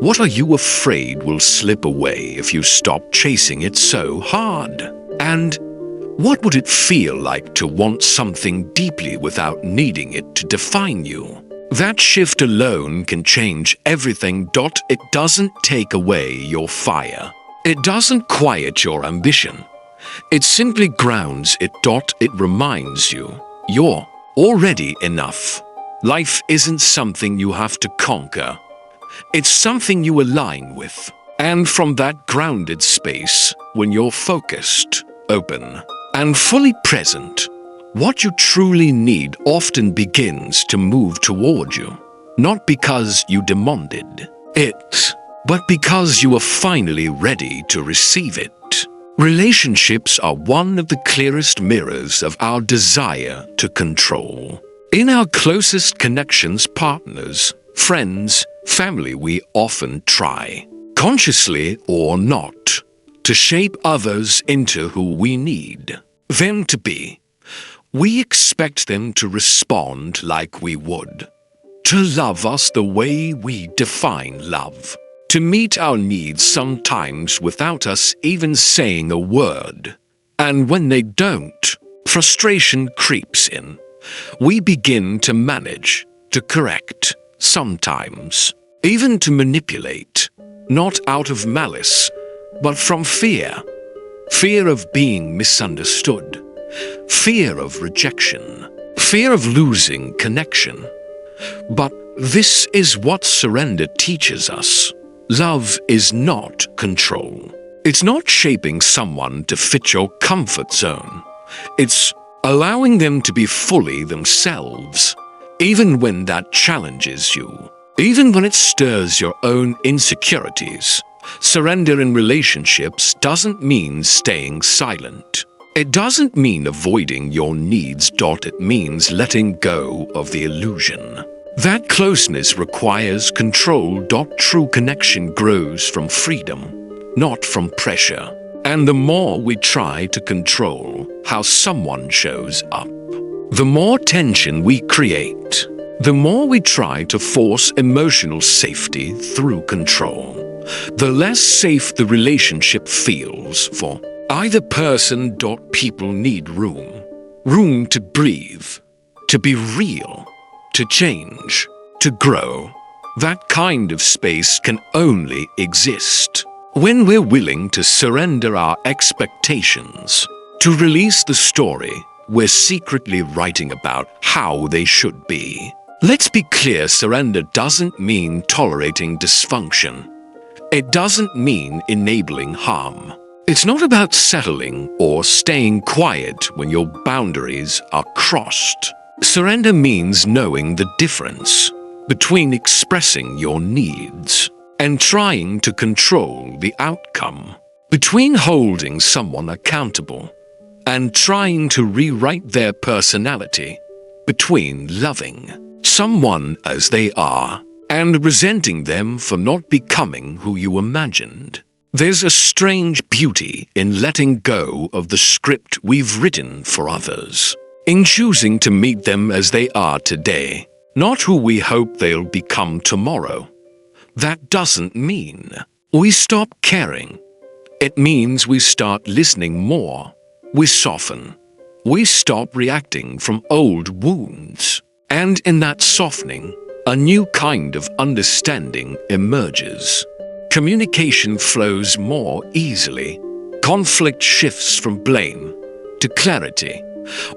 what are you afraid will slip away if you stop chasing it so hard? And What would it feel like to want something deeply without needing it to define you? That shift alone can change everything. It doesn't take away your fire. It doesn't quiet your ambition. It simply grounds it. It reminds you you're already enough. Life isn't something you have to conquer. It's something you align with. And from that grounded space, when you're focused, open, and fully present, what you truly need often begins to move toward you. Not because you demanded it, but because you are finally ready to receive it. Relationships are one of the clearest mirrors of our desire to control. In our closest connections, partners, friends, family, we often try, consciously or not, to shape others into who we need them to be. We expect them to respond like we would, to love us the way we define love, to meet our needs sometimes without us even saying a word. And when they don't, frustration creeps in. We begin to manage, to correct, sometimes even to manipulate, not out of malice, but from fear. Fear of being misunderstood, fear of rejection, fear of losing connection. But this is what surrender teaches us. Love is not control. It's not shaping someone to fit your comfort zone. It's allowing them to be fully themselves, even when that challenges you, even when it stirs your own insecurities. Surrender in relationships doesn't mean staying silent. It doesn't mean avoiding your needs. It means letting go of the illusion. That closeness requires control. True connection grows from freedom, not from pressure. And the more we try to control how someone shows up, the more tension we create. The more we try to force emotional safety through control, the less safe the relationship feels for either person. People need room to breathe, to be real, to change, to grow. That kind of space can only exist when we're willing to surrender our expectations, to release the story we're secretly writing about how they should be. Let's be clear, surrender doesn't mean tolerating dysfunction. It doesn't mean enabling harm. It's not about settling or staying quiet when your boundaries are crossed. Surrender means knowing the difference between expressing your needs and trying to control the outcome, between holding someone accountable and trying to rewrite their personality, between loving someone as they are and resenting them for not becoming who you imagined. There's a strange beauty in letting go of the script we've written for others, in choosing to meet them as they are today, not who we hope they'll become tomorrow. That doesn't mean we stop caring. It means we start listening more. We soften. We stop reacting from old wounds. And in that softening, a new kind of understanding emerges. Communication flows more easily. Conflict shifts from blame to clarity.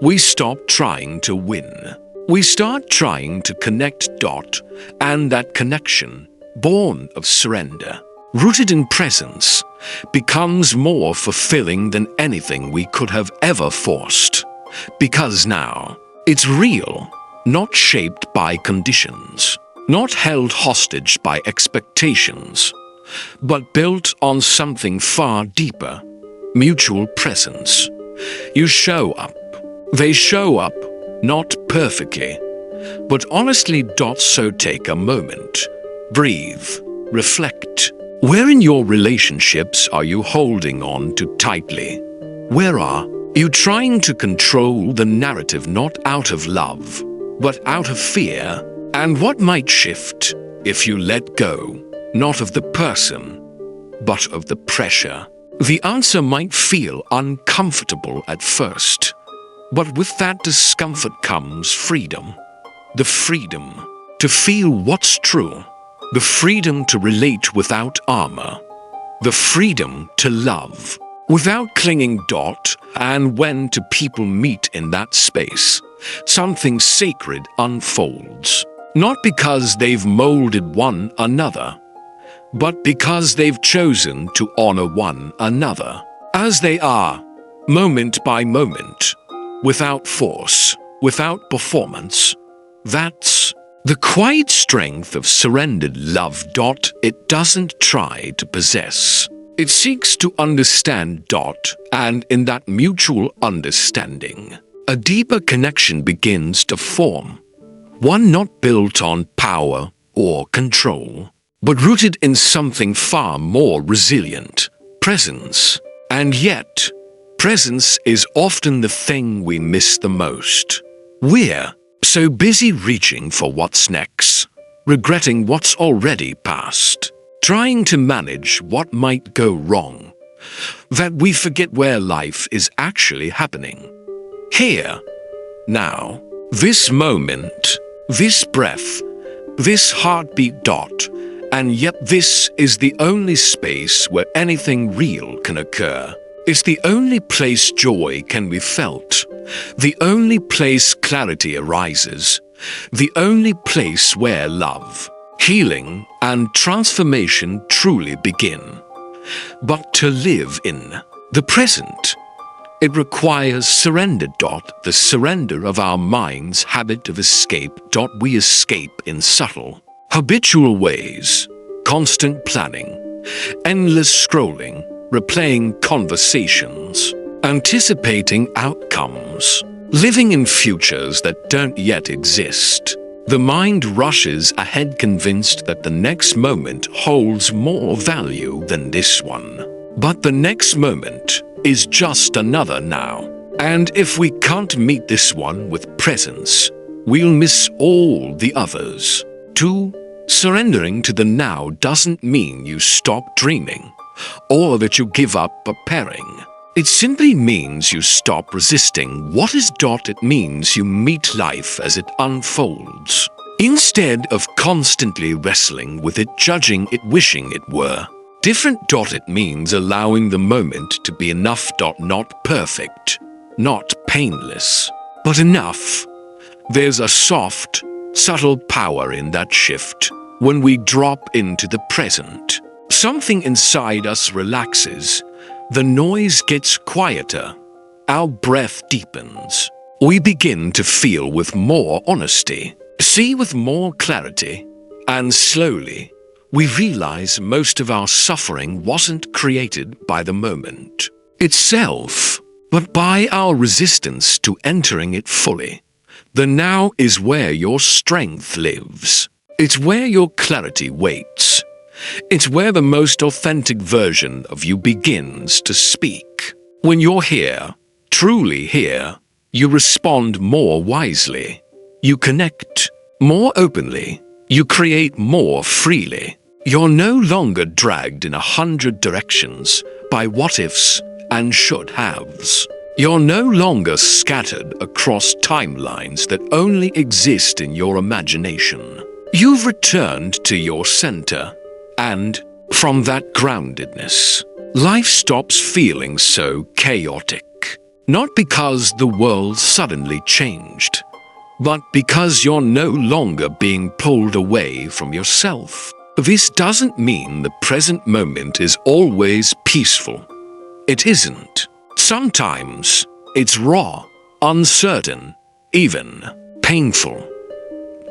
We stop trying to win. We start trying to connect. And that connection, born of surrender, rooted in presence, becomes more fulfilling than anything we could have ever forced. Because now, it's real, not shaped by conditions, not held hostage by expectations, but built on something far deeper, mutual presence. You show up. They show up, not perfectly, but honestly. So take a moment. Breathe. Reflect. Where in your relationships are you holding on to tightly? Where are you trying to control the narrative, not out of love, but out of fear? And what might shift if you let go, not of the person, but of the pressure? The answer might feel uncomfortable at first, but with that discomfort comes freedom. The freedom to feel what's true, the freedom to relate without armor, the freedom to love without clinging. And when two people meet in that space, something sacred unfolds. Not because they've molded one another, but because they've chosen to honor one another as they are, moment by moment, without force, without performance. That's the quiet strength of surrendered love. It doesn't try to possess. It seeks to understand. And in that mutual understanding, a deeper connection begins to form. One not built on power or control, but rooted in something far more resilient, presence. And yet, presence is often the thing we miss the most. We're so busy reaching for what's next, regretting what's already past, trying to manage what might go wrong, that we forget where life is actually happening. Here, now, this moment, this breath, this heartbeat. And yet this is the only space where anything real can occur. It's the only place joy can be felt, the only place clarity arises, the only place where love, healing, and transformation truly begin. But to live in the present, it requires surrender. The surrender of our mind's habit of escape. We escape in subtle, habitual ways, constant planning, endless scrolling, replaying conversations, anticipating outcomes, living in futures that don't yet exist. The mind rushes ahead convinced that the next moment holds more value than this one. But the next moment is just another now. And if we can't meet this one with presence, we'll miss all the others. Surrendering to the now doesn't mean you stop dreaming, or that you give up preparing. It simply means you stop resisting what is. It means you meet life as it unfolds, instead of constantly wrestling with it, judging it, wishing it were different. It means allowing the moment to be enough. Not perfect, not painless, but enough. There's a soft, subtle power in that shift. When we drop into the present, something inside us relaxes. The noise gets quieter. Our breath deepens. We begin to feel with more honesty, see with more clarity, and slowly, we realize most of our suffering wasn't created by the moment itself, but by our resistance to entering it fully. The now is where your strength lives. It's where your clarity waits. It's where the most authentic version of you begins to speak. When you're here, truly here, you respond more wisely. You connect more openly. You create more freely. You're no longer dragged in 100 directions by what-ifs and should-haves. You're no longer scattered across timelines that only exist in your imagination. You've returned to your center, and from that groundedness, life stops feeling so chaotic. Not because the world suddenly changed, but because you're no longer being pulled away from yourself. This doesn't mean the present moment is always peaceful. It isn't. Sometimes it's raw, uncertain, even painful.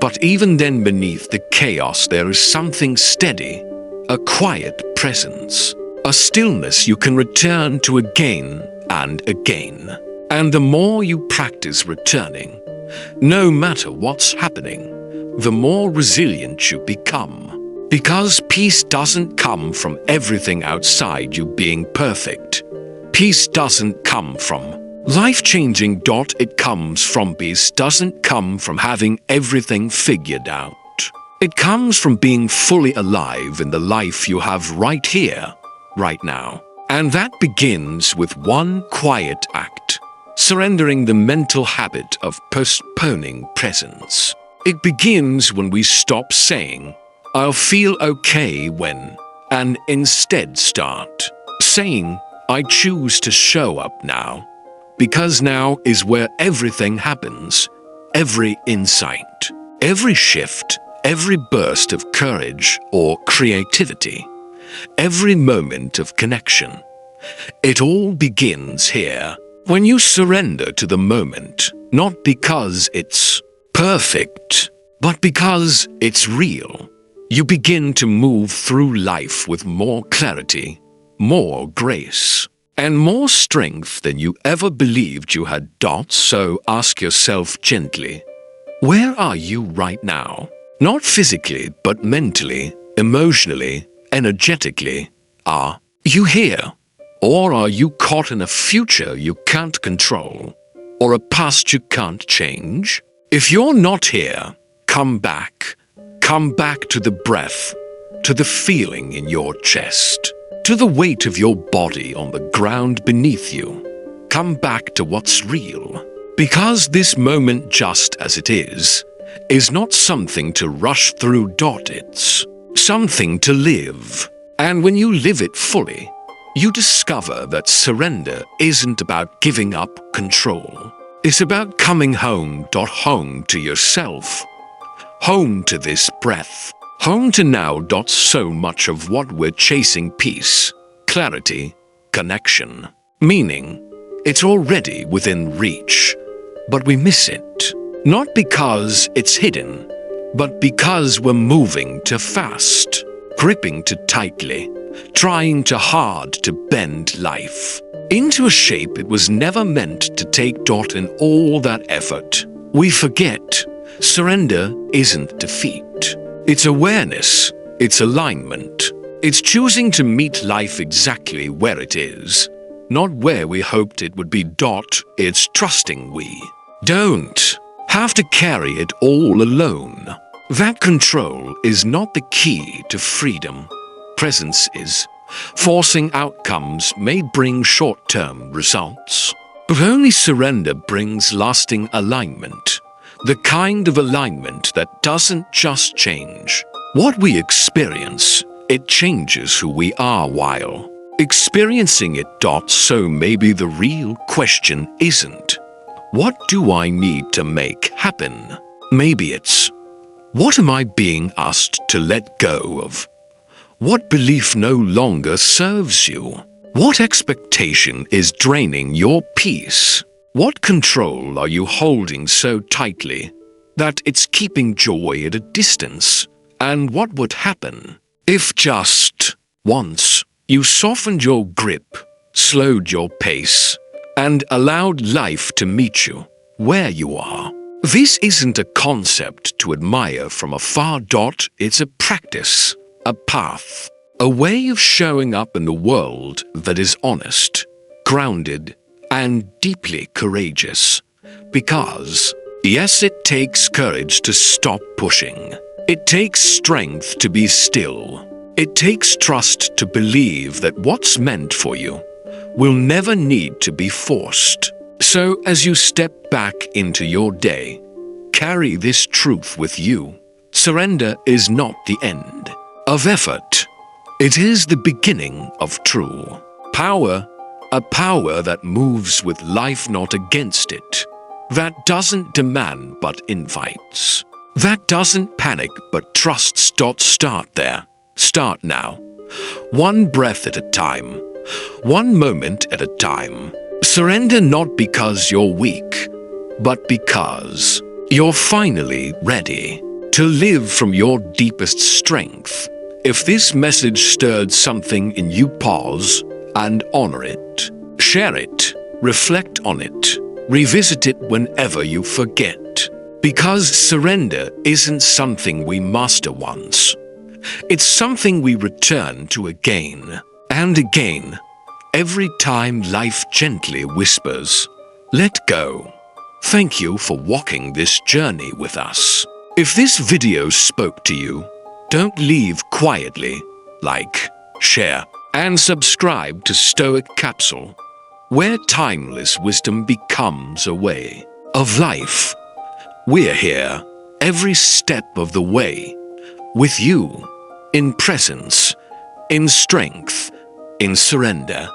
But even then, beneath the chaos, there is something steady, a quiet presence, a stillness you can return to again and again. And the more you practice returning, no matter what's happening, the more resilient you become. Because peace doesn't come from everything outside you being perfect. Peace doesn't come from life-changing. It comes from peace. Doesn't come from having everything figured out. It comes from being fully alive in the life you have right here, right now. And that begins with one quiet act, surrendering the mental habit of postponing presence. It begins when we stop saying, "I'll feel okay when," and instead start saying, "I choose to show up now." Because now is where everything happens, every insight, every shift, every burst of courage or creativity, every moment of connection. It all begins here, when you surrender to the moment, not because it's perfect, but because it's real. You begin to move through life with more clarity, more grace, and more strength than you ever believed you had. So ask yourself gently, where are you right now? Not physically, but mentally, emotionally, energetically. Are you here? Or are you caught in a future you can't control? Or a past you can't change? If you're not here, come back. Come back to the breath, to the feeling in your chest, to the weight of your body on the ground beneath you. Come back to what's real. Because this moment, just as it is not something to rush through. It's something to live. And when you live it fully, you discover that surrender isn't about giving up control. It's about coming home. Home to yourself. Home to this breath. Home to now. So much of what we're chasing, peace, clarity, connection, meaning, it's already within reach. But we miss it. Not because it's hidden, but because we're moving too fast, gripping too tightly, trying too hard to bend life into a shape it was never meant to take. In all that effort, we forget surrender isn't defeat. It's awareness, it's alignment, it's choosing to meet life exactly where it is, not where we hoped it would be. It's trusting we don't have to carry it all alone. That control is not the key to freedom. Presence is. Forcing outcomes may bring short-term results, but only surrender brings lasting alignment. The kind of alignment that doesn't just change what we experience, it changes who we are while experiencing it. So maybe the real question isn't, what do I need to make happen? Maybe it's, what am I being asked to let go of? What belief no longer serves you? What expectation is draining your peace? What control are you holding so tightly that it's keeping joy at a distance? And what would happen if just once you softened your grip, slowed your pace, and allowed life to meet you where you are? This isn't a concept to admire from afar. It's a practice, a path, a way of showing up in the world that is honest, grounded, and deeply courageous. Because, yes, it takes courage to stop pushing. It takes strength to be still. It takes trust to believe that what's meant for you will never need to be forced. So as you step back into your day, carry this truth with you. Surrender is not the end of effort. It is the beginning of true power, a power that moves with life, not against it. That doesn't demand but invites. That doesn't panic but trusts. Start there. Start now. One breath at a time. One moment at a time. Surrender not because you're weak, but because you're finally ready to live from your deepest strength. If this message stirred something in you, pause and honor it. Share it. Reflect on it. Revisit it whenever you forget. Because surrender isn't something we master once. It's something we return to again and again. Every time life gently whispers, let go. Thank you for walking this journey with us. If this video spoke to you, don't leave quietly. Like, share, and subscribe to Stoic Capsule, where timeless wisdom becomes a way of life. We're here every step of the way, with you, in presence, in strength, in surrender.